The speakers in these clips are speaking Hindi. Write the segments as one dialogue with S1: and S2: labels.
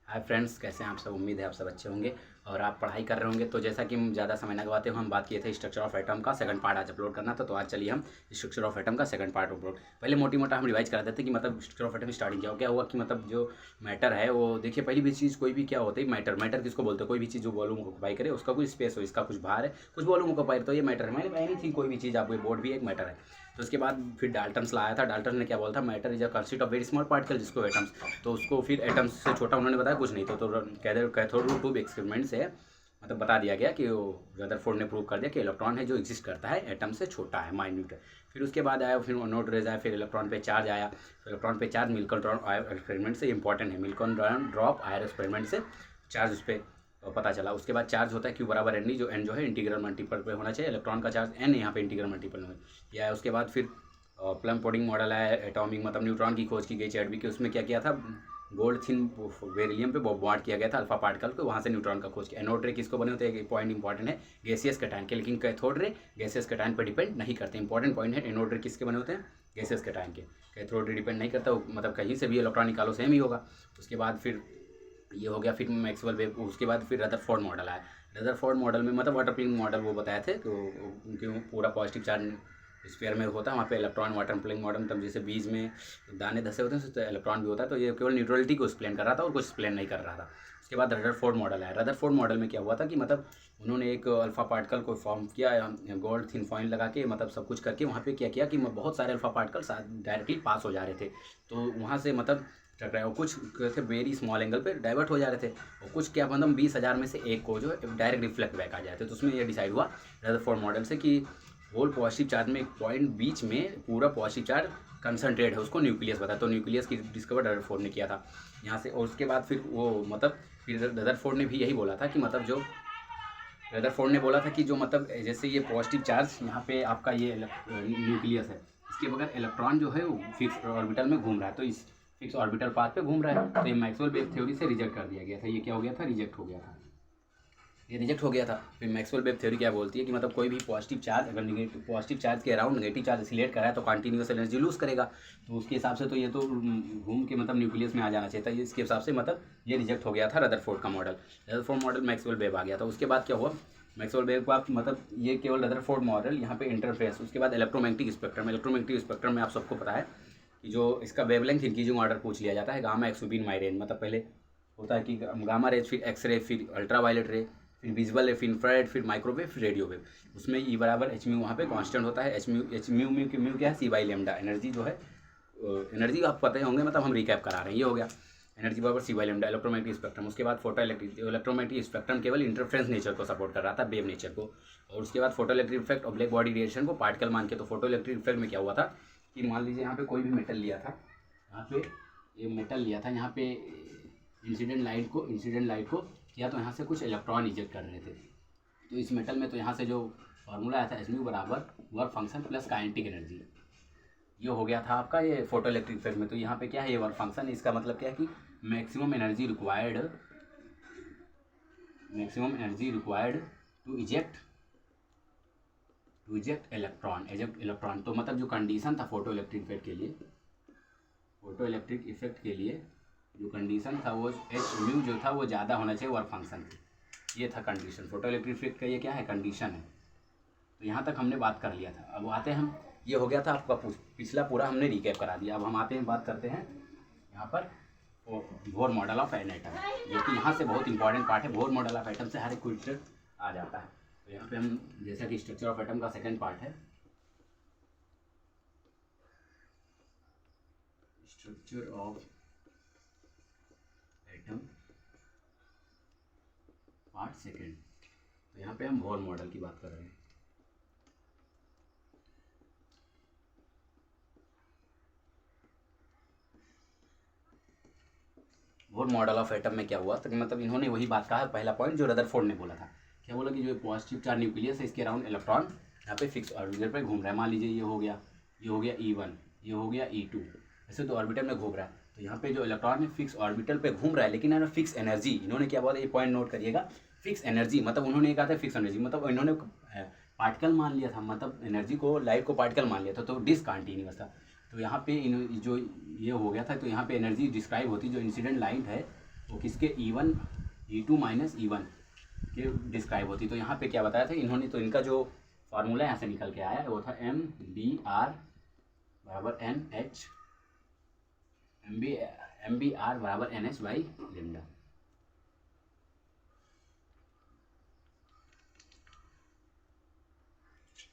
S1: हाय फ्रेंड्स, कैसे हैं आप सब। उम्मीद है आप सब अच्छे होंगे और आप पढ़ाई कर रहे होंगे। तो जैसा कि हम ज़्यादा समय ना गवाते हुए हम बात किए थे स्ट्रक्चर ऑफ एटम का सेकंड पार्ट आज अपलोड करना था। तो आज चलिए हम स्ट्रक्चर ऑफ एटम का सेकंड पार्ट अपलोड। पहले मोटी मोटा हम रिवाइज करा देते कि मतलब स्ट्रक्चर ऑफ एटम स्टार्टिंग क्या हुआ कि मतलब जो मैटर है वो देखिए, पहली भी चीज़ कोई भी क्या होता है मैटर। मैटर किसको बोलते हैं? कोई भी चीज़ जो वॉल्यूम ऑक्यूपाई करे, उसका कुछ स्पेस हो, इसका कुछ भार है, कुछ वॉल्यूम ऑक्यूपाई, तो ये मैटर है। मैंने एनीथिंग, कोई भी चीज़, आपको बोर्ड भी एक मैटर है। तो उसके बाद फिर डाल्टन्स लाया था। डाल्टन ने क्या बोला था? Matter is a consist of very small particle, जिसको एटम्स। तो उसको फिर एटम्स से छोटा उन्होंने बताया कुछ नहीं। तो कैथोड ट्यूब एक्सपेरिमेंट से मतलब बता दिया गया कि वो रदरफोर्ड ने प्रूव कर दिया कि इलेक्ट्रॉन है जो एग्जिस्ट करता है एटम से छोटा है, माइन्यूट है। फिर उसके बाद आया फिर नोट रेज आया, फिर इलेक्ट्रॉन पे चार्ज आया। फिर इलेक्ट्रॉन पे चार्ज मिल्कन ड्रॉप आयर एक्सपेरिमेंट से इंपॉर्टेंट है। मिल्कन ड्रॉप आयर एक्सपेरिमेंट से चार्ज उस पर पता चला। उसके बाद चार्ज होता है क्यू बराबर एन डी, जो एन जो है इंटीग्रल मल्टीपल पे होना चाहिए। इलेक्ट्रॉन का चार्ज एन यहाँ पे इंटीग्रल मल्टीपल में यह है। उसके बाद फिर प्लम पुडिंग मॉडल आया। एटॉमिक मतलब न्यूट्रॉन की खोज की गई चैडविक की। उसमें क्या किया था? गोल्ड थिन बेरिलियम पे बॉम्बार्ड किया गया था अल्फा पार्टिकल को, वहाँ से न्यूट्रॉन का खोज किया। एनोड रे किसको बने होते हैं? एक पॉइंट इंपॉर्टेंट है, गैसियस कैटायन के। लेकिन कैथोड रे गैसियस कैटायन पर डिपेंड नहीं करते। इंपॉर्टेंट पॉइंट है, एनोड रे किसके बने होते हैं? गैसियस कैटायन के। कैथोड रे डिपेंड नहीं करता, मतलब कहीं से भी इलेक्ट्रॉन निकालो सेम ही होगा। उसके बाद फिर ये हो गया। फिर मैक्सवेल वेव। उसके बाद फिर रदरफोर्ड मॉडल आया। रदरफोर्ड मॉडल में मतलब वाटर प्लिंग मॉडल वो बताए थे कि उनके पूरा पॉजिटिव चार्ज स्फीयर में होता है, वहाँ पे इलेक्ट्रॉन वाटर प्लिंग मॉडल मतलब जैसे बीज में दाने धसे होते हैं तो इलेक्ट्रॉन भी होता है। तो ये केवल न्यूट्रलिटी को एक्सप्लेन कर रहा था और कुछ एक्सप्लेन नहीं कर रहा था। उसके बाद रदरफोर्ड मॉडल आया। रदरफोर्ड मॉडल में क्या हुआ था कि मतलब उन्होंने एक अल्फा पार्टिकल को फॉर्म किया गोल्ड थिन फॉइल लगा के, मतलब सब कुछ करके वहाँ पे क्या किया कि बहुत सारे अल्फा पार्टिकल डायरेक्टली पास हो जा रहे थे। तो वहाँ से मतलब टकराए और कुछ थे वेरी स्मॉल एंगल पे डाइवर्ट हो जा रहे थे, और कुछ क्या मतलब 20,000 में से एक को जो है डायरेक्ट रिफ्लेक्ट बैक आ जाए थे। तो उसमें ये डिसाइड हुआ रदरफोर्ड मॉडल से कि होल पॉजिटिव चार्ज में एक पॉइंट बीच में पूरा पॉजिटिव चार्ज कंसनट्रेट है, उसको न्यूक्लियस बताया। तो न्यूक्लियस की डिस्कवर रदरफोर्ड ने किया था यहाँ से। और उसके बाद फिर वो मतलब फिर रदरफोर्ड ने भी यही बोला था कि मतलब जो रदरफोर्ड ने बोला था कि जो मतलब जैसे ये पॉजिटिव चार्ज यहाँ पे आपका ये न्यूक्लियस है, इसके बगैर इलेक्ट्रॉन जो है वो फिक्स ऑर्बिटल में घूम रहा है। तो इस फिक्स ऑर्बिटल पाथ पे घूम रहा है। तो ये मैक्सवेल वेव थ्योरी से रिजेक्ट कर दिया गया था। ये क्या हो गया था? रिजेक्ट हो गया था। ये रिजेक्ट हो गया था। फिर मैक्सवेल वेव थ्योरी क्या बोलती है कि मतलब कोई भी पॉजिटिव चार्ज अगर निगेटिव पॉजिटिव चार्ज के अराउंड नेगेटिव चार्ज सिलेक्ट करा है तो कंटिन्यूस एनर्जी लूज करेगा। तो उसके हिसाब से तो ये तो घूम के मतलब न्यूक्लियस में आ जाना चाहिए था। इसके हिसाब से मतलब ये रिजेक्ट हो गया था रदरफोर्ड का model. Rutherford model Maxwell wave आ गया था। उसके बाद क्या हुआ? मैक्सवेल वेव का मतलब ये केवल रदरफोर्ड मॉडल यहाँ पे इंटरफेस। उसके बाद इलेक्ट्रोमैग्नेटिक स्पेक्ट्रम। इलेक्ट्रोमैग्नेटिक स्पेक्ट्रम में आप सबको पता है कि जो इसका वेवलेंथ इंक्रीजिंग ऑर्डर पूछ लिया जाता है। गामा एक्स बीन माई रेंज, मतलब पहले होता है कि गामा रेज, फिर एक्स रे, फिर अल्ट्रा वायलेट रे, फिर विजुअल रे, फिर इंफ्रारेड, फिर माइक्रोवेव, फिर रेडियो वेव। उसमें ई बराबर एच म्यू वहाँ पे कांस्टेंट होता है। एच म्यू म्यू क्या है? सी बाई लेमडा। एनर्जी जो है एनर्जी आप पता ही होंगे, मतलब हम रिकैप करा रहे हैं। ये हो गया एनर्जी बराबर सी बाई लेमडा इलेक्ट्रोमैग्नेटिक स्पेक्ट्रम। उसके बाद फोटो इलेक्ट्रोमैग्नेटिक स्पेक्ट्रम केवल इंटरफ्रेंस नेचर को सपोर्ट कर रहा था, वेव नेचर को। और उसके बाद फोटो इलेक्ट्रिक इफेक्ट और ब्लैक बॉडी रेडिएशन को पार्टिकल मान के। तो फोटो इलेक्ट्रिक इफेक्ट में क्या हुआ था कि मान लीजिए यहाँ पे कोई भी मेटल लिया था, यहाँ पे ये मेटल लिया था, यहाँ पे इंसिडेंट लाइट को किया तो यहाँ से कुछ इलेक्ट्रॉन इजेक्ट कर रहे थे। तो इस मेटल में तो यहाँ से जो फार्मूला आया था एच म्यू बराबर work function plus kinetic energy, ये हो गया था आपका ये फोटो इलेक्ट्रिक इफेक्ट में। तो यहाँ पे क्या है? ये वर्क फंक्शन। इसका मतलब क्या है कि maximum energy required to eject electron. तो मतलब जो कंडीशन था फोटो इलेक्ट्रिक इफेक्ट के लिए जो कंडीशन था वो एच म्यू जो था वो ज़्यादा होना चाहिए वर्क फंक्शन। ये था कंडीशन। फोटो इलेक्ट्रिक इफेक्ट का ये क्या है? कंडीशन है। तो यहाँ तक हमने बात कर लिया था। अब आते हैं हम, ये हो गया था आपका पिछला पूरा हमने रिकैप करा दिया। अब हम आते हैं, बात करते हैं यहाँ पर bore model of an atom, जो कि यहाँ से बहुत इंपॉर्टेंट पार्ट है। बोर मॉडल ऑफ एटम से हर एक क्वेश्चन आ जाता है। तो यहाँ पे हम जैसा कि स्ट्रक्चर ऑफ एटम का सेकेंड पार्ट है, structure of atom part second. तो यहाँ पे हम बोर मॉडल की बात कर रहे हैं। बोर मॉडल ऑफ एटम में क्या हुआ? तो मतलब इन्होंने वही बात कहा, पहला पॉइंट जो रदरफोर्ड ने बोला था। क्या बोला कि जो पॉजिटिव चार्ज न्यूक्लियस है इसके अराउंड इलेक्ट्रॉन यहाँ पे फिक्स ऑर्बिटल पे घूम रहा है। मान लीजिए ये हो गया E1, ये हो गया E2, ऐसे तो ऑर्बिटल में घूम रहा है। तो यहाँ पे जो इलेक्ट्रॉन है फिक्स ऑर्बिटल पे घूम रहा है, लेकिन यहाँ फिक्स एनर्जी इन्होंने क्या बोला? ये पॉइंट नोट करिएगा। फिक्स एनर्जी मतलब उन्होंने कहा था फिक्स एनर्जी, मतलब इन्होंने पार्टिकल मान लिया था, मतलब एनर्जी को, लाइट को पार्टिकल मान लिया था, तो डिसकंटिन्यूअस था। तो यहाँ पे जो ये हो गया था, तो यहाँ पे एनर्जी डिस्क्राइब होती जो इंसिडेंट लाइट है वो किसके E1 E2 माइनस E1 के डिस्क्राइब होती। तो यहाँ पे क्या बताया था इन्होंने, तो इनका जो फार्मूला यहाँ से निकल के आया वो था MBR बराबर NH, MBR बराबर NH बाई लेमडा।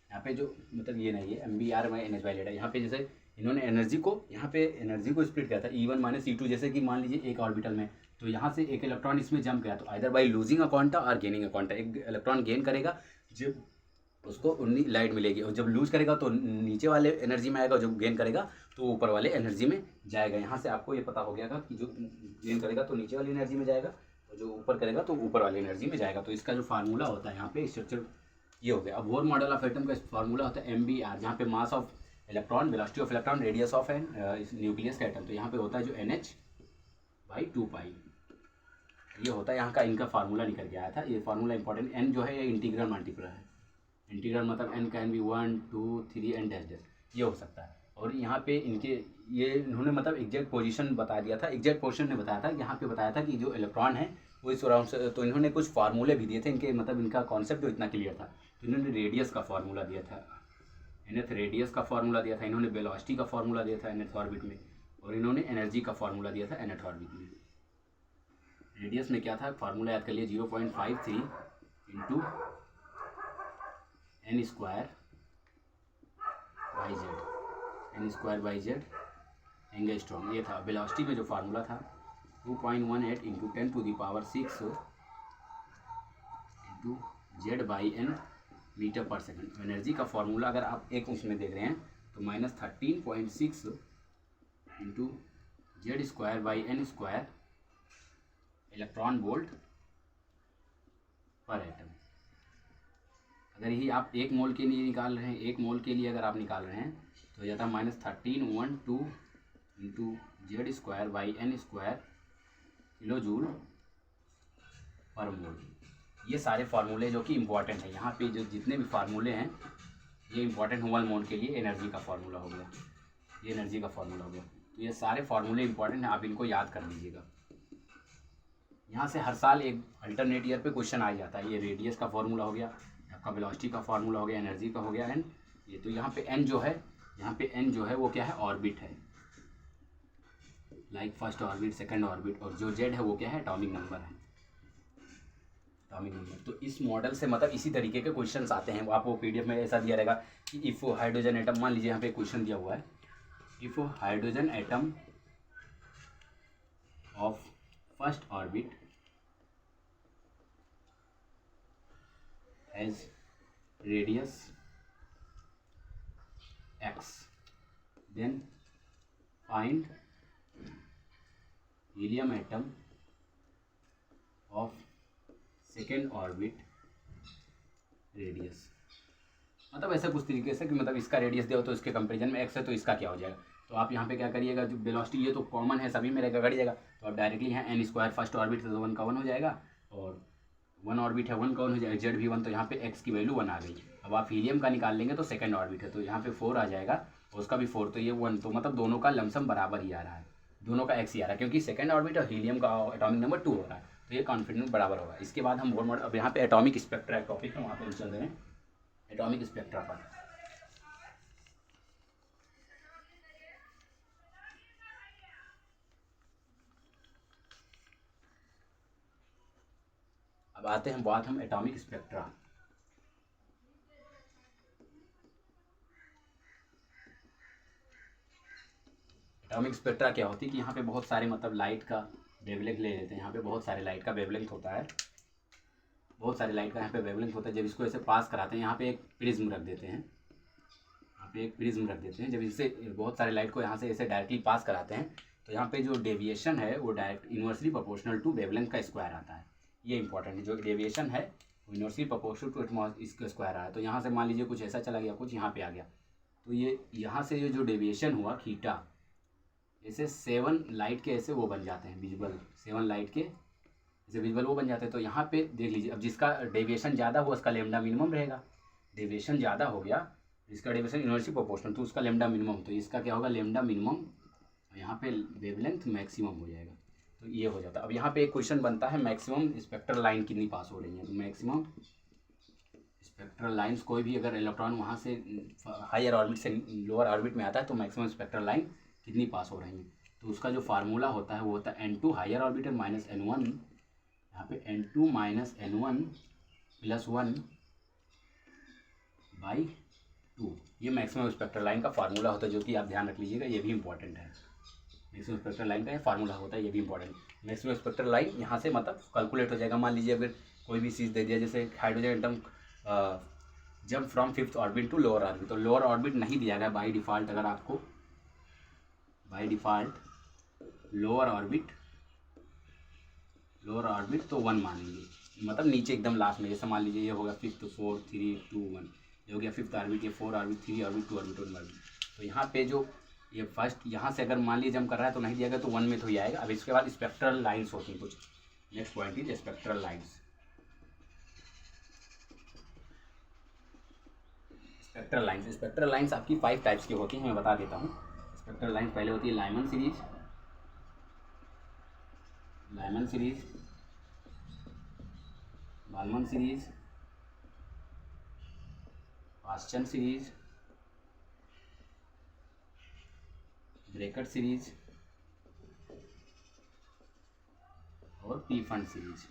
S1: यहाँ पे जो मतलब ये नहीं है MBR by NH by lambda. यहाँ पे जैसे इन्होंने एनर्जी को, यहाँ पे एनर्जी को स्प्लिट किया था E1 माइनस E2, जैसे कि मान लीजिए एक ऑर्बिटल में, तो यहाँ से एक इलेक्ट्रॉन इसमें जंप किया तो either by losing a quanta और गेनिंग अ क्वांटा। एक इलेक्ट्रॉन गेन करेगा जब उसको उन्नी लाइट मिलेगी, और जब लूज करेगा तो नीचे वाले एनर्जी में आएगा, जब गेन करेगा तो ऊपर वाले एनर्जी में जाएगा। यहाँ से आपको ये पता हो गया कि जो गेन करेगा तो नीचे वाली एनर्जी में जाएगा, और जो ऊपर करेगा तो ऊपर वाली एनर्जी में जाएगा। तो इसका जो फार्मूला होता है यहाँ पे स्ट्रक्चर ये हो गया। अब बोर मॉडल ऑफ एटम का फार्मूला होता है MBR, जहाँ पे mass of electron, velocity of electron, radius of an nucleus का एटम। तो यहाँ पे होता है जो NH बाई 2 पाई, ये होता है यहाँ का इनका फार्मूला निकल के आया था। ये फार्मूला इंपॉर्टेंट, n जो है ये इंटीग्रल मल्टीप्लर है। इंटीग्रल मतलब n can be 1 2 3 and dash dash, ये हो सकता है। और यहाँ पे इनके ये इन्होंने मतलब एग्जैक्ट पोजीशन बता दिया था, एग्जैक्ट पोजीशन ने बताया था, यहाँ पे बताया था कि जो इलेक्ट्रॉन है वो इस अराउंड से। तो इन्होंने कुछ फार्मूले भी दिए थे इनके, मतलब इनका कॉन्सेप्ट जो इतना क्लियर था। तो इन्होंने रेडियस का फार्मूला दिया था, nth रेडियस का फार्मूला दिया था, इन्होंने वेलोसिटी का फार्मूला दिया था nth ऑर्बिट में, और इन्होंने एनर्जी का फार्मूला दिया था nth ऑर्बिट में। रेडियस में क्या था फार्मूला याद कर लिए, 0.53 into n square by Z, n square by Z angstrom, ये था। वेलोसिटी में जो फार्मूला था 2.18 into 10⁶ into Z by n metre पर सेकंड। एनर्जी का फार्मूला अगर आप एक उसमें देख रहे हैं तो -13.6 into Z square by N square electron volt पर एटम। अगर यही आप एक मोल के लिए निकाल रहे हैं, एक मोल के लिए अगर आप निकाल रहे हैं तो यह था -1312 into Z square by N square kilojoule per mole. ये सारे फार्मूले जो कि इम्पॉर्टेंट है, यहाँ पे जो जितने भी फार्मूले हैं ये इम्पॉर्टेंट है। 1 मोल के लिए एनर्जी का फार्मूला हो गया, ये एनर्जी का फार्मूला हो गया। तो ये सारे फार्मूले इंपॉर्टेंट हैं, आप इनको याद कर लीजिएगा। यहाँ से हर साल एक अल्टरनेट ईयर पे क्वेश्चन आ जाता है। ये रेडियस का फार्मूला हो गया, आपका वेलोसिटी का फार्मूला हो गया, एनर्जी का हो गया, एन ये। तो यहाँ पे एन जो है, यहाँ पे एन जो है वो क्या है, ऑर्बिट है, like first orbit, second orbit. और जो जेड है वो क्या है, एटॉमिक नंबर है, एटॉमिक नंबर। तो इस मॉडल से मतलब इसी तरीके के क्वेश्चंस आते हैं। आपको PDF में ऐसा दिया रहेगा कि इफ़ हाइड्रोजन एटम, मान लीजिए यहाँ पे क्वेश्चन दिया हुआ है, if hydrogen atom of first orbit has radius x, then find helium atom of second orbit radius. मतलब ऐसा कुछ तरीके से कि मतलब इसका रेडियस दिया हो तो इसके कंपैरिजन में x है तो इसका क्या हो जाएगा। तो आप यहाँ पे क्या करिएगा, जो वेलोसिटी ये तो कॉमन है सभी में रगड़ जाएगा, तो आप डायरेक्टली यहाँ n स्क्वायर फर्स्ट ऑर्बिट है तो 1 का 1 हो जाएगा, और 1 ऑर्बिट है 1 का 1 हो जाएगा, जेड भी 1, तो यहाँ पे x की वैल्यू 1 आ गई। अब आप हीलियम का निकाल लेंगे तो सेकंड ऑर्बिट है तो यहाँ पे 4 आ जाएगा, और उसका भी 4, तो ये 1, तो मतलब दोनों का लमसम बराबर ही आ रहा है, दोनों का x ही आ रहा है, क्योंकि सेकंड ऑर्बिट और हीलियम का एटॉमिक नंबर 2 हो रहा है, तो ये कॉन्फिडेंस बराबर होगा। इसके बाद हम बोर मॉडल, अब यहाँ पे एटॉमिक स्पेक्ट्रा एक टॉपिक है, वहाँ पे हम चल रहे हैं एटॉमिक स्पेक्ट्रा पर। अब आते हैं बात हम एटॉमिक स्पेक्ट्रा। एटॉमिक स्पेक्ट्रा क्या होती है कि यहाँ पे बहुत सारे मतलब लाइट का वेवलेंथ ले लेते हैं। यहाँ पे बहुत सारे लाइट का वेवलेंथ होता है, बहुत सारे लाइट का यहाँ पे वेवलेंथ होता है। जब इसको ऐसे पास कराते हैं, यहाँ पे एक प्रिज्म रख देते हैं, यहाँ पे एक प्रिज्म रख देते हैं। जब इससे बहुत सारे लाइट को यहाँ से ऐसे डायरेक्टली पास कराते हैं तो यहाँ पे जो डेविएशन है वो direct inversely proportional to wavelength का स्क्वायर आता है। ये इंपॉर्टेंट है, जो डेविएशन है वो इनवर्सली प्रोपोर्शनल टू इसका स्क्वायर आया। तो यहाँ से मान लीजिए कुछ ऐसा चला गया, कुछ यहाँ पे आ गया, तो ये यहाँ से ये जो डेविएशन हुआ थीटा, ऐसे 7 लाइट के ऐसे वो बन जाते हैं विजिबल, 7 लाइट के ऐसे विजिबल वो बन जाते हैं। तो यहाँ पे देख लीजिए, अब जिसका डेविएशन ज़्यादा हुआ उसका लेमडा मिनिमम रहेगा, डेविएशन ज़्यादा हो गया, इसका डेविएशन इनवर्सली प्रोपोर्शनल तो उसका लेमडा मिनिमम, तो इसका क्या होगा लेमडा मिनिमम, यहाँ पे वेवलेंथ मैक्सिमम हो जाएगा। तो ये हो जाता है। अब यहाँ पे एक क्वेश्चन बनता है मैक्सिमम स्पेक्ट्रल लाइन कितनी पास हो रही है। तो मैक्सिमम स्पेक्ट्रल लाइंस, कोई भी अगर इलेक्ट्रॉन वहाँ से हायर ऑर्बिट से लोअर ऑर्बिट में आता है तो मैक्सिमम स्पेक्ट्रल लाइन कितनी पास हो रही है। तो उसका जो फार्मूला होता है वो होता है n2 higher orbital minus n1, यहाँ पे n2 minus n1 plus 1 by 2। ये मैक्सिमम स्पेक्ट्रल लाइन का फार्मूला होता है, जो कि आप ध्यान रख लीजिएगा, ये भी इंपॉर्टेंट है। मैक्सिमम स्पेक्ट्रल लाइन का ये फार्मूला होता है, ये भी इंपॉर्टेंट। मैक्सिमम स्पेक्ट्रल लाइन यहाँ से मतलब कैलकुलेट हो जाएगा। मान लीजिए अगर कोई भी चीज़ दे दिया, जैसे hydrogen atom jump from 5th orbit to lower orbit, तो लोअर ऑर्बिट नहीं दिया गया बाई डिफ़ॉल्ट। अगर आपको बाई डिफ़ॉल्ट लोअर ऑर्बिट तो 1 मानेंगे, मतलब नीचे एकदम लास्ट में। जैसे मान लीजिए ये होगा 5th 4 3 2 1, ये हो गया 5th ऑर्बिट, ये 4 ऑर्बिट 3 ऑर्बिट 2 ऑर्बिट 1 ऑर्बिट। तो यहाँ पे जो ये फर्स्ट यहाँ से अगर मान लीजिए जंप कर रहा है तो नहीं दिया गया तो 1 में तो ही आएगा। अब इसके बाद स्पेक्ट्रल लाइन्स होती हैं कुछ। Next point is spectral lines. Spectral lines आपकी 5 टाइप्स की होती हैं, मैं बता देता हूँ। स्पेक्ट्रल लाइन्स पहले होती है Lyman series, Balmer series, Paschen series, Brackett series और पीफन सीरीज।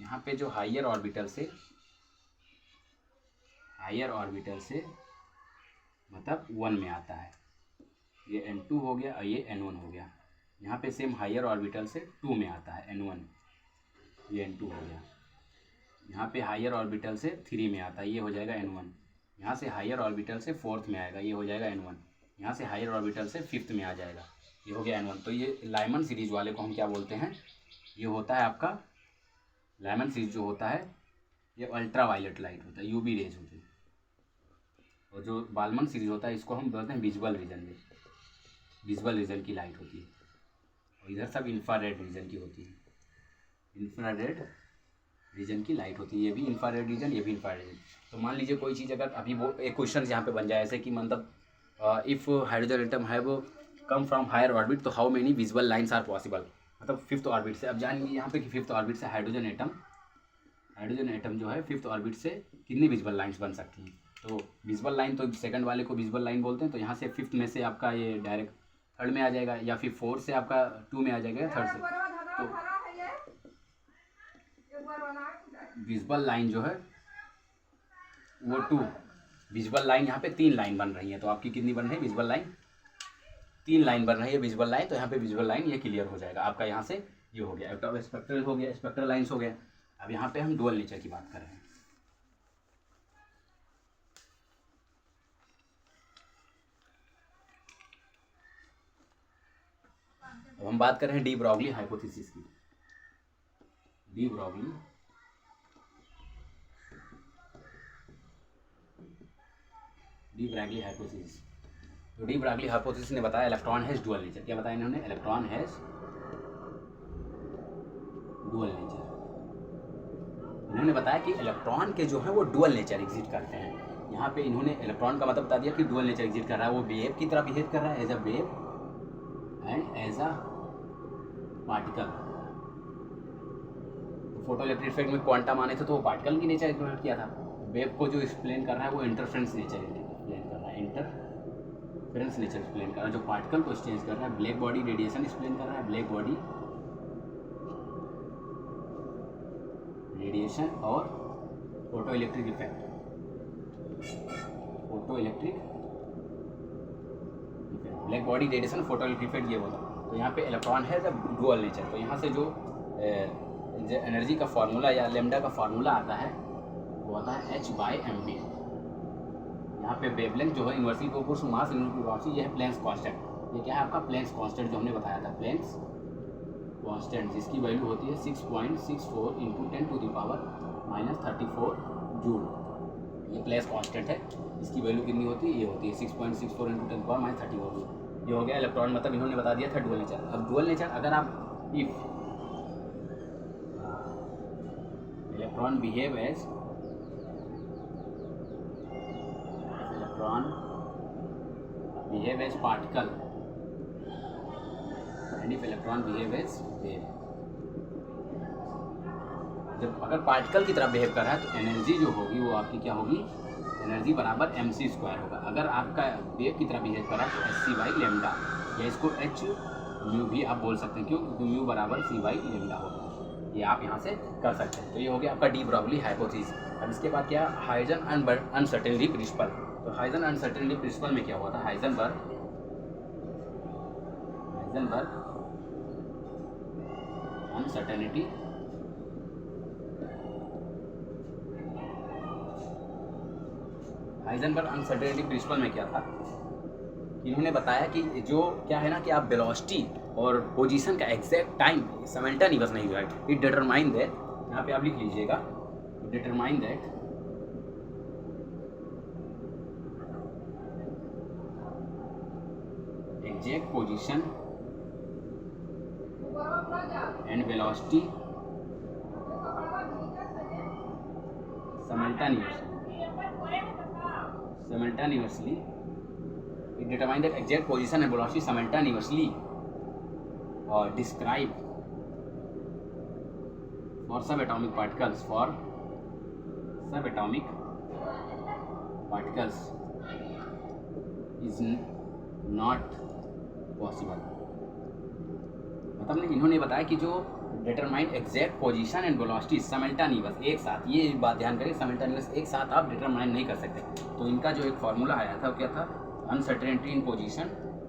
S1: यहाँ पे जो हायर ऑर्बिटल से मतलब 1 में आता है, ये n2 हो गया और ये n1 हो गया। यहाँ पे सेम हायर ऑर्बिटल से 2 में आता है n1, ये n2 हो गया। यहाँ पे हायर ऑर्बिटल से 3 में आता है, ये हो जाएगा n1। यहाँ से हायर ऑर्बिटल से 4th में आएगा, ये हो जाएगा n1। यहाँ से हायर ऑर्बिटल से 5th में आ जाएगा, ये हो गया n1। तो ये लाइमन सीरीज वाले को हम क्या बोलते हैं, ये होता है आपका लाइमन सीरीज जो होता है ये अल्ट्रा वायलेट लाइट होता है, यूवी रेज होती है। और जो बालमन सीरीज होता है इसको हम बोलते हैं विजुअल रीजन की लाइट होती है। और इधर सब इंफ्रारेड रीजन की होती है, इंफ्रारेड रीजन की लाइट होती है। ये भी इंफ्रारेड रीजन, ये भी इंफ्रारेड रीजन। तो मान लीजिए कोई चीज़ अगर अभी वो एक क्वेश्चन यहाँ पे बन जाए ऐसे कि मतलब if hydrogen atom have come from higher orbit तो how many visual lines are possible, मतलब 5th ऑर्बिट से। अब जानेंगे यहाँ पे कि 5th ऑर्बिट से हाइड्रोजन एटम जो है 5th ऑर्बिट से कितनी विजुअल लाइन्स बन सकती हैं। तो विजुअल लाइन तो सेकंड वाले को विजुअल लाइन बोलते हैं। तो यहाँ से 5th में से आपका ये डायरेक्ट 3rd में आ जाएगा, या फिर 4th से आपका 2 में आ जाएगा, 3rd से। तो विजुअल लाइन जो है वो 2 विजुअल लाइन, यहाँ पे 3 लाइन बन रही है। तो आपकी कितनी बन रही है विजुअल लाइन, 3 लाइन बन रही है विजुअल लाइन। तो यहाँ पे विजुअल लाइन ये क्लियर हो जाएगा आपका। यहाँ से ये हो गया स्पेक्ट्रल हो गया, स्पेक्ट्रल लाइन्स हो गया। अब यहाँ पे हम डुअल नेचर की बात कर रहे हैं। अब हम बात कर रहे हैं डी ब्रॉगली हाइपोथेसिस की। De Broglie hypothesis. तो डी ब्रॉगली हाइपोथेसिस ने बताया इलेक्ट्रॉन हैज डुअल नेचर। क्या बताया इन्होंने, इलेक्ट्रॉन हैज डुअल नेचर। इन्होंने बताया कि इलेक्ट्रॉन के जो है वो डुअल नेचर एग्जिस्ट करते हैं। यहाँ पे इन्होंने इलेक्ट्रॉन का मतलब बता दिया कि डुअल नेचर एग्जिस्ट कर रहा है, वो वेव की तरह बिहेव कर रहा है, as a wave and as a particle. Photo electric effect में क्वांटम आने थे तो वो पार्टिकल की नेचर एक्सप्लेन किया था। वेव को जो एक्सप्लेन कर रहा है वो इंटरफेरेंस नेचर एक्सप्लेन कर रहा है, इंटरफेरेंस नेचर एक्सप्लेन कर रहा है। जो पार्टिकल को एक्सचेंज कर रहा है, ब्लैक बॉडी रेडिएशन एक्सप्लेन कर रहा है, ब्लैक बॉडी रेडिएशन और photo electric effect, black body radiation, photo electric effect, ये होता। तो यहाँ पे इलेक्ट्रॉन है जब डुअल नेचर। तो यहाँ से जो एनर्जी का फार्मूला या लेमडा का फार्मूला आता है वो आता है h/mv। यहाँ पे वेवलेंथ जो है इनवर्सली प्रोपोर्शनल मास इनवर्सली वेलोसिटी, ये है प्लैंक्स कांस्टेंट। ये क्या है आपका प्लैंक्स कांस्टेंट, जो हमने बताया था प्लैंक्स कांस्टेंट, जिसकी वैल्यू होती है 6.64 × 10⁻34 जूल। ये प्लैंक्स कांस्टेंट है, इसकी वैल्यू कितनी होती है, ये होती है 6.64 × 10⁻34 जूल। ये हो गया इलेक्ट्रॉन, मतलब इन्होंने बता दिया था डुअल नेचर। अब डुअल नेचर अगर आप if electron behave as particle and if electron behave as wave, जब अगर पार्टिकल की तरह बिहेव कर रहा है तो एनर्जी जो होगी वो आपकी क्या होगी, एनर्जी बराबर mc² होगा। अगर आपका वेव की तरह बिहेव कर रहा है तो hc/λ, या इसको h म्यू भी आप बोल सकते हैं, क्यों, क्योंकि म्यू बराबर c/λ होगा। ये आप यहाँ से कर सकते हैं। तो ये हो गया आपका डी ब्रॉगली हाइपोथेसिस। अब इसके बाद क्या, हाइजेनबर्ग अनसर्टेनिटी प्रिंसिपल। तो हाइजेनबर्ग अनसर्टेनिटी प्रिंसिपल में क्या हुआ था, Heisenberg uncertainty Heisenberg uncertainty principle में क्या था, इन्होंने बताया कि जो क्या है ना कि आप वेलोसिटी और पोजीशन का एग्जैक्ट टाइम सिमल्टेनियस नहीं हुआ है, इट डिटरमाइन दैट, यहाँ पे आप लिख लीजिएगा, determine that exact position and velocity simultaneously it determine that exact position and velocity simultaneously describe for subatomic particles is not possible। मतलब इन्होंने बताया कि जो determine exact position and velocity simultaneous, एक साथ, ये बात ध्यान करें, सिमल्टेनियस एक साथ आप डिटरमाइन नहीं कर सकते। तो इनका जो एक फार्मूला आया था वो क्या था, uncertainty in position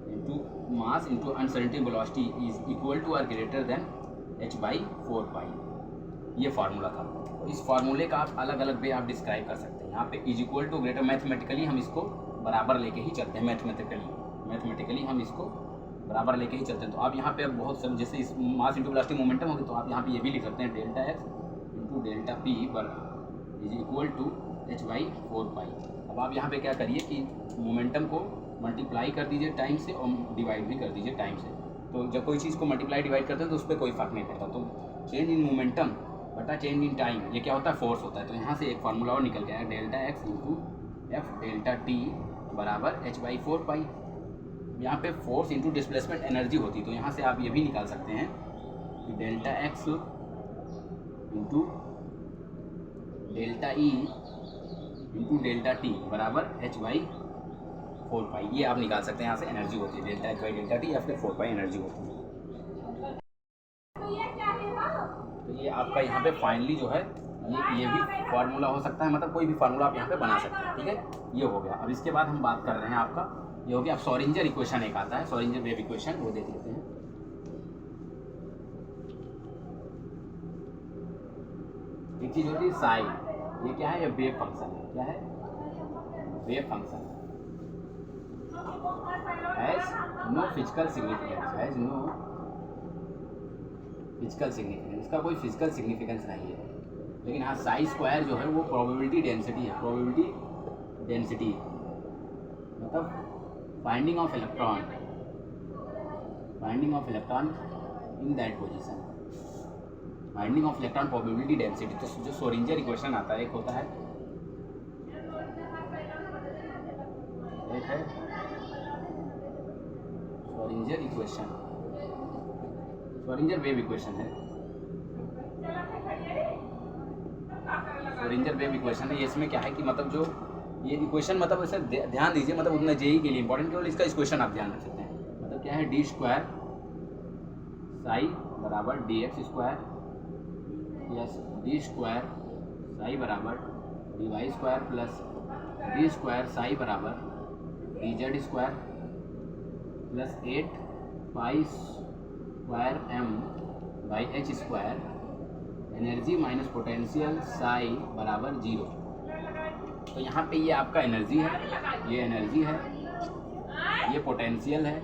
S1: into mass into uncertainty velocity is equal to और ग्रेटर देन h/4π, ये फार्मूला था। तो इस फार्मूले का आप अलग अलग वे आप डिस्क्राइब कर सकते हैं। यहाँ पे is equal to greater, mathematically हम इसको बराबर लेके ही चलते हैं, मैथमेटिकली हम इसको बराबर लेके ही चलते हैं। तो आप यहाँ पे अब बहुत सब, जैसे इस मास इंटू वेलोसिटी मोमेंटम होगी, तो आप यहाँ पे ये भी लिख सकते हैं delta x into delta p is equal to h/4π। अब आप यहाँ पे क्या करिए कि मोमेंटम को मल्टीप्लाई कर दीजिए टाइम से और डिवाइड भी कर दीजिए टाइम से। तो जब कोई चीज़ को मल्टीप्लाई डिवाइड करते हैं तो उस पर कोई फर्क नहीं पड़ता। तो चेंज इन मोमेंटम बटा चेंज इन टाइम, ये क्या होता है, फोर्स होता है। तो यहाँ से एक फार्मूला और निकल गया है, delta x into F delta T बराबर h/4π। यहाँ पे फोर्स इंटू डिस्प्लेसमेंट एनर्जी होती है, तो यहाँ से आप ये भी निकाल सकते हैं कि delta x into delta E into delta T बराबर h/4π, ये आप निकाल सकते हैं। यहाँ से एनर्जी होती है डेल्टा h/डेल्टा टी या फिर 4π एनर्जी होती है। तो ये आपका यहाँ पे फाइनली जो है ये भी फार्मूला हो सकता है, मतलब कोई भी फार्मूला आप यहाँ पे बना सकते हैं, ठीक है। ये हो गया। अब इसके बाद हम बात कर रहे हैं आपका, ये हो गया, अब श्रोडिंगर इक्वेशन एक आता है, श्रोडिंगर वेव इक्वेशन, वो देख लेते हैं। एक चीज होती है साई, ये क्या है, ये वेव फंक्शन है। क्या है, wave function has no physical significance, इसका कोई फिजिकल सिग्निफिकेंस नहीं है। लेकिन हाँ साई स्क्वायर जो है वो प्रोबेबिलिटी डेंसिटी है, मतलब finding of electron in that position, finding of electron probability density. तो जो श्रोडिंगर इक्वेशन आता है, एक होता है, एक है Schrodinger equation, Schrodinger wave equation है, श्रोडिंगर वेव इक्वेशन है। ये इसमें क्या है कि मतलब जो ये इक्वेशन, मतलब इसे ध्यान दीजिए, मतलब उतना जेई के लिए इंपॉर्टेंट, केवल इसका इक्वेशन आप ध्यान रख सकते हैं। मतलब क्या है, डी स्क्वायर साई बराबर d x square plus d square psi बराबर d y square plus d square psi बराबर d z square plus 8 square m by h square, energy minus potential psi बराबर 0। तो यहाँ पे ये आपका एनर्जी है, ये एनर्जी है, ये पोटेंशियल है।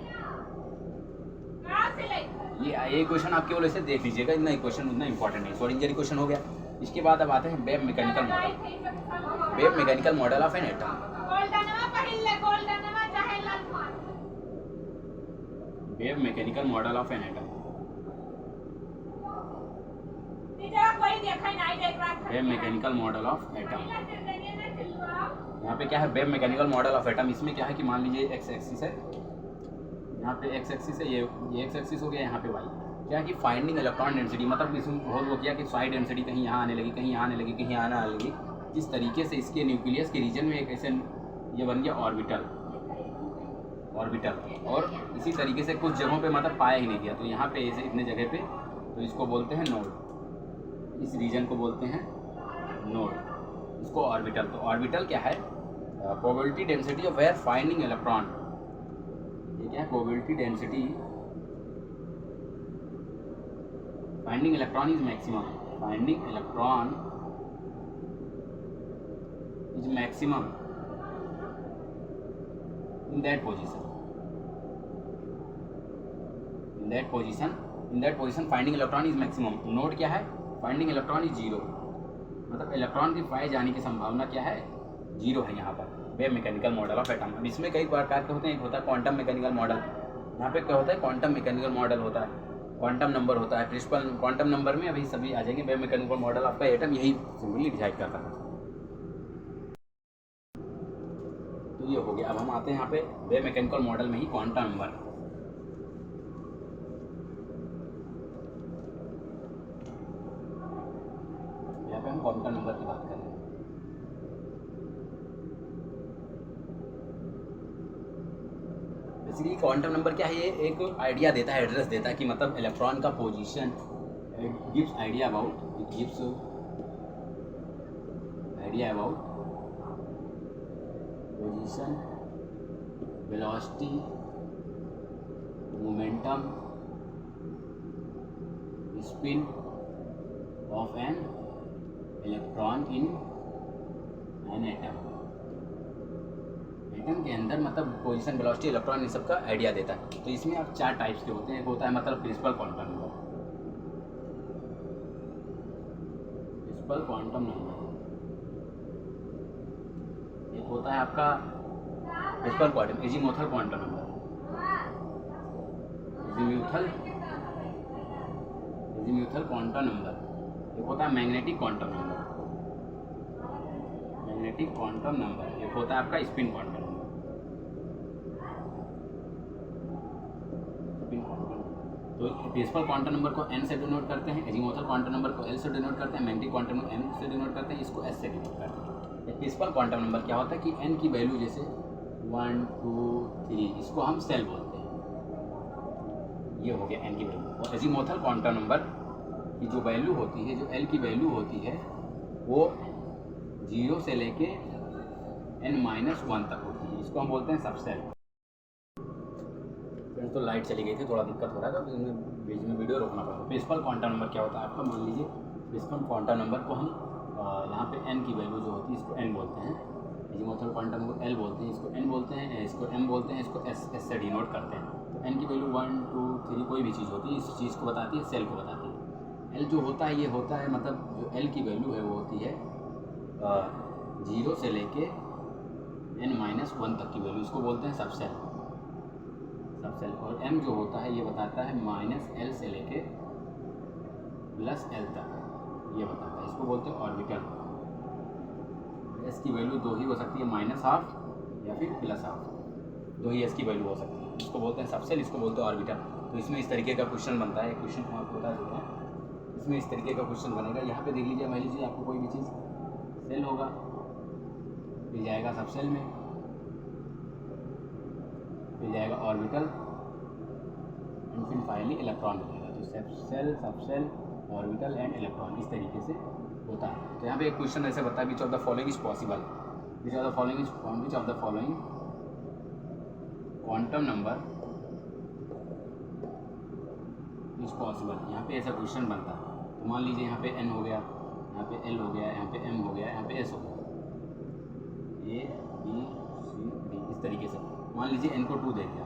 S1: ये इक्वेशन आप केवल ऐसे देख लीजिएगा, इतना इक्वेशन उतना इंपॉर्टेंट नहीं। श्रोडिंगर इक्वेशन हो गया। इसके बाद अब आते हैं wave mechanical model, wave mechanical model of an atom. Wave mechanical model of an atom, wave mechanical model of atom. यहाँ पे क्या है, wave mechanical model of atom. इसमें क्या है कि मान लीजिए एक्स एक्सिस है, यहाँ पे एक्स एक्सिस है, ये एक्स एक्सिस हो गया, यहाँ पे वाई। क्या है कि फाइंडिंग इलेक्ट्रॉन डेंसिटी, मतलब इसमें बहुत वो किया कि साइड डेंसिटी कहीं यहाँ आने लगी, कहीं यहाँ आने लगी, कहीं यहाँ आने लगी। इस तरीके से इसके न्यूक्लियस के रीजन में एक ऐसे ये बन गया ऑर्बिटल, और इसी तरीके से कुछ जगहों पे मतलब पाया ही नहीं गया, तो यहाँ पे ऐसे इतने जगह पे, तो इसको बोलते हैं नोड, इस रीजन को बोलते हैं नोड, इसको ऑर्बिटल। तो ऑर्बिटल क्या है? Probability density of where finding electron, ये क्या है? Probability density finding electron is maximum, finding electron is maximum in that position finding electron is maximum। Node क्या है? फाइंडिंग इलेक्ट्रॉन इज जीरो, मतलब इलेक्ट्रॉन के पाए जाने की संभावना क्या है? जीरो है यहाँ पर। Wave mechanical model of atom, अब इसमें कई प्रकार के होते हैं। एक होता है क्वांटम मैकेनिकल मॉडल, यहाँ पे क्या होता है? क्वांटम मैकेनिकल मॉडल होता है, क्वांटम नंबर होता है, प्रिंसिपल क्वांटम नंबर में अभी सभी आ जाएंगे। वेव मैकेनिकल मॉडल आपका एटम यही सिंपली डिसाइड करता है। तो ये हो गया। अब हम आते हैं यहाँ पे वेव मैकेनिकल मॉडल में ही क्वांटम नंबर। यहाँ पे हम क्वांटम नंबर की बात कर रहे हैं। बेसिकली क्वांटम नंबर क्या है? ये एक आइडिया देता है, एड्रेस देता है कि मतलब इलेक्ट्रॉन का position, it gives idea about position, velocity, momentum, spin off an electron in an atom. Atom के अंदर मतलब पोजीशन, वेलोसिटी, इलेक्ट्रॉन इन सब का आइडिया देता है। तो इसमें आप 4 टाइप्स के होते हैं। एक होता है मतलब प्रिंसिपल क्वांटम नंबर, एक होता है आपका principal quantum azimuthal quantum number, azimuthal quantum number. एक होता है मैग्नेटिक क्वांटम नंबर, एक होता है आपका स्पिन क्वांटम नंबर। तो प्रिंसिपल क्वांटम नंबर को n से डिनोट करते हैं, एजीमुथल क्वांटम नंबर को L से डिनोट करते हैं, मैग्नेटिक क्वांटम नंबर m से डिनोट करते हैं, इसको s से डिनोट करते हैं। प्रिंसिपल क्वांटम नंबर क्या होता है कि n की वैल्यू जैसे 1 2 3, इसको हम सेल बोलते हैं। ये हो गया n की वैल्यू। और एजीमुथल क्वांटम नंबर की जो वैल्यू होती है, जो L की वैल्यू होती है, वो 0 से लेके n-1 तक होती है, इसको हम बोलते हैं सबसेल। तो लाइट चली गई थी, थोड़ा दिक्कत हो रहा था, तो इसमें बीच में वीडियो रोकना पड़ा। प्रिंसिपल क्वांटम नंबर क्या होता है आपका? मान लीजिए प्रिंसिपल क्वांटम नंबर को हम यहाँ पे n की वैल्यू जो होती है इसको n बोलते हैं, एजीमुथल क्वांटम को L बोलते हैं, इसको n बोलते हैं, इसको m बोलते हैं, इसको s से डिनोट करते हैं। तो n की वैल्यू 1 2 3 कोई भी चीज़ होती है, इस चीज़ को बताती है, सेल को बताती है। L जो होता है, ये होता है मतलब जो L की वैल्यू है वो होती है 0 से लेके n-1 तक की वैल्यू, इसको बोलते हैं सबसेल। और m जो होता है ये बताता है -L से लेके +L तक, ये बताता है, इसको बोलते हैं ऑर्बिटल। s की वैल्यू 2 ही हो सकती है, -½ या फिर +½ 2 ही s की वैल्यू हो सकती है, इसको बोलते हैं सबसेल, इसको बोलते हैं ऑर्बिटल। तो इसमें इस तरीके का क्वेश्चन बनता है। क्वेश्चन हम आपको बता देते हैं, इसमें इस तरीके का क्वेश्चन बनेगा। यहाँ पे देख लीजिए, मान लीजिए आपको कोई भी चीज़ सेल होगा, मिल जाएगा सबसेल में, मिल जाएगा ऑर्बिटल, एंड फिर फाइनली इलेक्ट्रॉन मिलेगा। तो सबसेल, ऑर्बिटल एंड इलेक्ट्रॉन इस तरीके से होता है। तो यहाँ पे एक क्वेश्चन ऐसे बताया, which of the following is possible, which of the following quantum number is possible. यहाँ पे ऐसा क्वेश्चन बनता है। तो मान लीजिए यहाँ पे n हो गया, यहाँ पे L हो गया, यहाँ पे m हो गया, यहाँ पे s हो गया, A B C D इस तरीके से। मान लीजिए n को 2 दे दिया,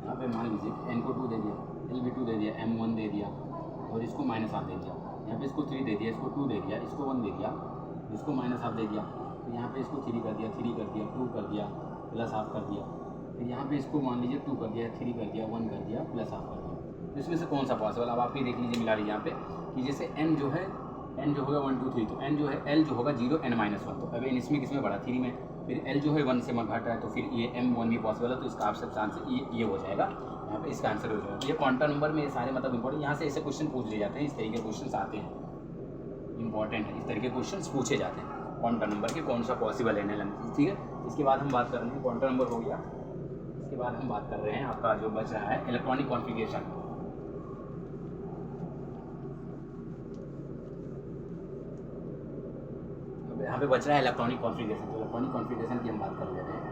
S1: यहाँ पे मान लीजिए n को 2 दे दिया, L भी 2 दे दिया, m 1 दे दिया, और इसको -½ दे दिया। यहाँ पे इसको 3 दे दिया, इसको 2 दे दिया, इसको 1 दे दिया, इसको -½ दे दिया। तो यहाँ पे इसको 3 कर दिया, 2 कर दिया, +½ कर दिया। फिर यहाँ पे इसको मान लीजिए 2 कर दिया, 3 कर दिया, 1 कर दिया, +½ कर दिया। तो इसमें से कौन सा पॉसिबल? अब आप ही देख लीजिए, मिला लीजिए यहाँ पे कि जैसे n जो होगा 1 2 3, तो n जो है L जो होगा 0 n-1। तो अब n इसमें किसमें बढ़ा? 3 में। फिर एल जो है 1 से घट रहा है तो फिर ये M1 भी पॉसिबल है, तो इसका ऑप्शन आंसर ये हो जाएगा, यहाँ पे इसका आंसर हो जाएगा। ये क्वांटम नंबर में सारे मतलब इंपॉर्टेंट, यहाँ से ऐसे क्वेश्चन पूछ लिए जाते हैं, इस तरीके के क्वेश्चन आते हैं, इंपॉर्टेंट है, इस तरीके के क्वेश्चन पूछे जाते हैं क्वांटम नंबर के, कौन सा पॉसिबल है NLM, ठीक है। इसके बाद हम बात कर रहे हैं, क्वांटम नंबर हो गया, इसके बाद हम बात कर रहे हैं आपका जो बच रहा है इलेक्ट्रॉनिक कॉन्फ़िगरेशन। यहाँ पे बच रहा है इलेक्ट्रॉनिक कॉन्फ़िगरेशन, तो इलेक्ट्रॉनिक कॉन्फ़िगरेशन की हम बात कर लेते हैं।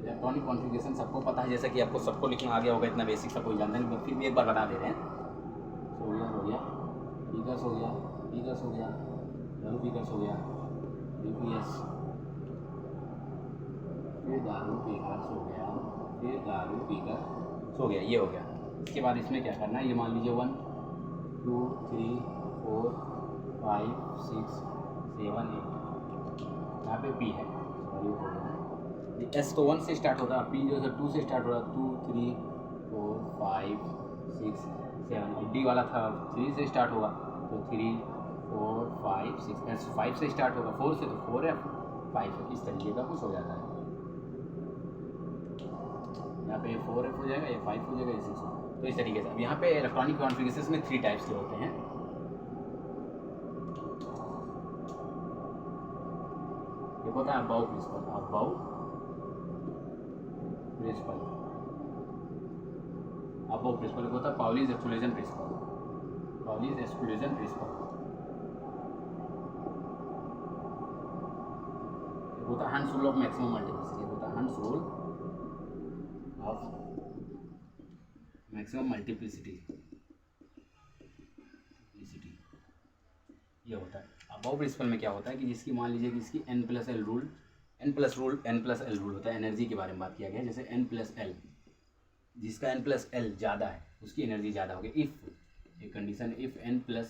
S1: इलेक्ट्रॉनिक कॉन्फ़िगरेशन सबको पता है, जैसा कि आपको सबको लिखना आ गया होगा, इतना बेसिक सब कोई जानते हैं, फिर भी एक बार बता दे रहे हैं। सोलर हो गया, पीकर्स हो गया, पीकर्स हो गया, दारू पीकर्स हो गया, UPS, फिर दारू पीकर्स हो गया, फिर दारू पीकर हो गया, ये हो गया। इसके बाद इसमें क्या करना है, ये मान लीजिए 1 2 3 4 5 6 7 8, यहाँ पे P है, सॉरी हो गया, S तो 1 से स्टार्ट होता है, P जो है 2 से स्टार्ट हो रहा है, 2 3 4 5 6 7, D वाला था 3 से स्टार्ट होगा, तो 3 4 5 6, S 5 से स्टार्ट होगा, 4 से तो 4 है, 5 है, इस तरीके का कुछ हो जाता है। यहाँ पे 4F हो जाएगा, ये 5 हो जाएगा, ये 6 हो, तो इस तरीके से। अब यहाँ पे इलेक्ट्रॉनिक कॉन्फ़िगरेशन में 3 टाइप्स के होते हैं। एक होता है aufbau principle, aufbau principle, aufbau principle, एक होता है Pauli's exclusion principle, Pauli's exclusion principle, एक होता है हंस रूल ऑफ मैक्सिमम मल्टीप्लिसिटी, एक होता है हंस रूल ऑफ मैक्सिमम मल्टीप्लिसिटी, ये होता है। अबाउ प्रिंसिपल में क्या होता है कि जिसकी मान लीजिए कि इसकी N+L रूल, N+L रूल होता है, एनर्जी के बारे में बात किया गया है, जैसे N+L, जिसका N+L ज़्यादा है उसकी एनर्जी ज़्यादा होगी। इफ़ एक कंडीशन, इफ़ N+L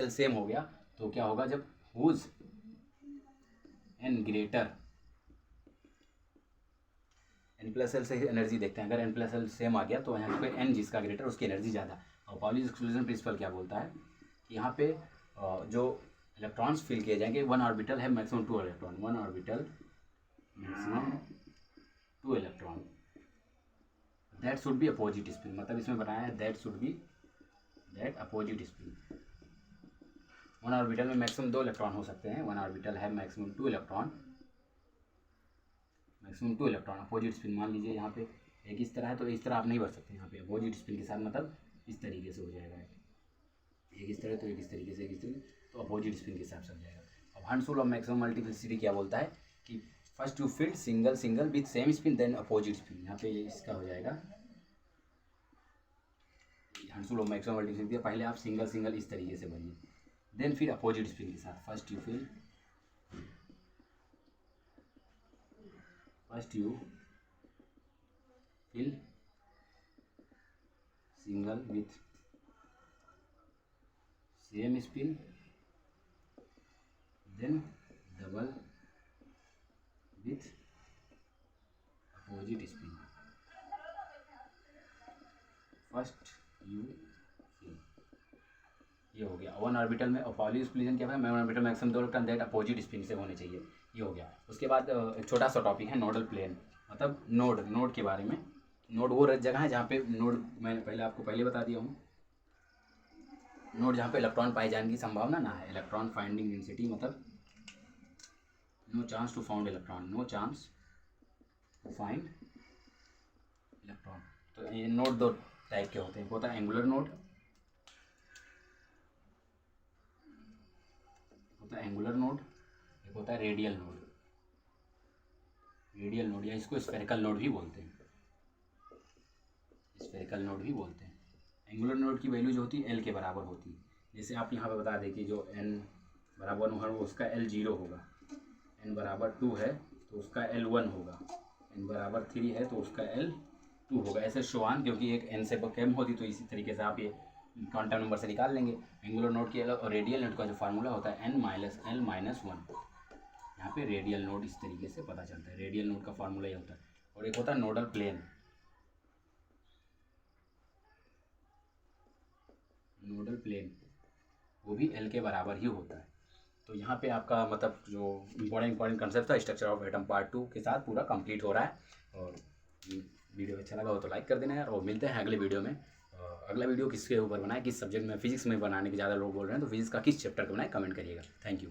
S1: सेम हो गया तो क्या होगा, जब हुज N ग्रेटर, N+L से एनर्जी देखते हैं, अगर N+L सेम आ गया तो यहाँ पे N जिसका ग्रेटर उसकी एनर्जी ज़्यादा। और पाउलीज एक्सक्लूजन प्रिंसिपल क्या बोलता है कि यहाँ पे जो इलेक्ट्रॉन्स फिल किए जाएंगे, 1 ऑर्बिटल है maximum 2 electron, 1 orbital maximum 2 electron, that should be opposite spin, मतलब इसमें बनाया है that should be that opposite spin. 1 orbital में मैक्सिमम 2 इलेक्ट्रॉन हो सकते हैं, 1 ऑर्बिटल है maximum 2 electron, maximum 2 electron, opposite spin मान लीजिए यहाँ पे एक इस तरह है, तो इस तरह आप नहीं बढ़ सकते, यहाँ पे अपोजिट स्पिन के साथ मतलब इस तरीके से हो जाएगा, एक इस तरह तो एक इस तरीके से, एक इस तरीके, तो अपोजिट स्पिन के हिसाब से हो जाएगा। अब हंस रूल ऑफ मैक्सिमम मल्टीप्लिसिटी क्या बोलता है कि first you filled single single with same spin then opposite spin, यहाँ पे इसका हो जाएगा हंस रूल ऑफ मैक्सिमम मल्टीप्लिसिटी, पहले आप सिंगल सिंगल इस तरीके से भरिए, देन फिर अपोजिट स्पिन के साथ, first you fill single with same spin then double with opposite spin, first you fill, ये हो गया 1 ऑर्बिटल में। और पाउली एक्सक्लूजन क्या है, मैं 1 orbital maximum 2 electron that opposite spin से होने चाहिए, ये हो गया। उसके बाद एक छोटा सा टॉपिक है नोडल प्लेन, मतलब नोड के बारे में। नोड वो जगह है जहाँ पे नोड, मैंने पहले आपको पहले बता दिया हूँ, नोड जहाँ पे इलेक्ट्रॉन पाए जाने की संभावना ना है, इलेक्ट्रॉन फाइंडिंग डेंसिटी, मतलब no chance to found electron, no chance to find electron. तो ये नोड 2 टाइप के होते हैं, एक होता है एंगुलर नोड, एक होता है रेडियल नोड, या इसको स्फेरिकल नोड भी बोलते हैं, एंगुलर नोड की वैल्यू जो होती है L के बराबर होती है। जैसे आप यहाँ पर बता दें कि जो n बराबर 1 होगा उसका L 0 होगा, n बराबर 2 है तो उसका L 1 होगा, n बराबर 3 है तो उसका L 2 होगा, ऐसे शोआन, क्योंकि एक n से कम होती, तो इसी तरीके से आप ये क्वांटम नंबर से निकाल लेंगे। एंगुलर नोड की और रेडियल नोड का जो फार्मूला होता है n-L-1, यहाँ पे रेडियल नोड इस तरीके से पता चलता है, रेडियल नोड का फार्मूला ये होता है। और एक होता है नोडल प्लेन, वो भी L के बराबर ही होता है। तो यहाँ पे आपका मतलब जो इंपॉर्टेंट कंसेप्ट था स्ट्रक्चर ऑफ एटम पार्ट 2 के साथ पूरा कंप्लीट हो रहा है। और वीडियो अच्छा लगा हो तो लाइक कर देना यार, और मिलते हैं अगले वीडियो में। अगला वीडियो किसके ऊपर बनाए, किस सब्जेक्ट में, फिजिक्स में बनाने के ज़्यादा लोग बोल रहे हैं, तो फिजिक्स का किस चैप्टर का बनाए कमेंट करिएगा। Thank you.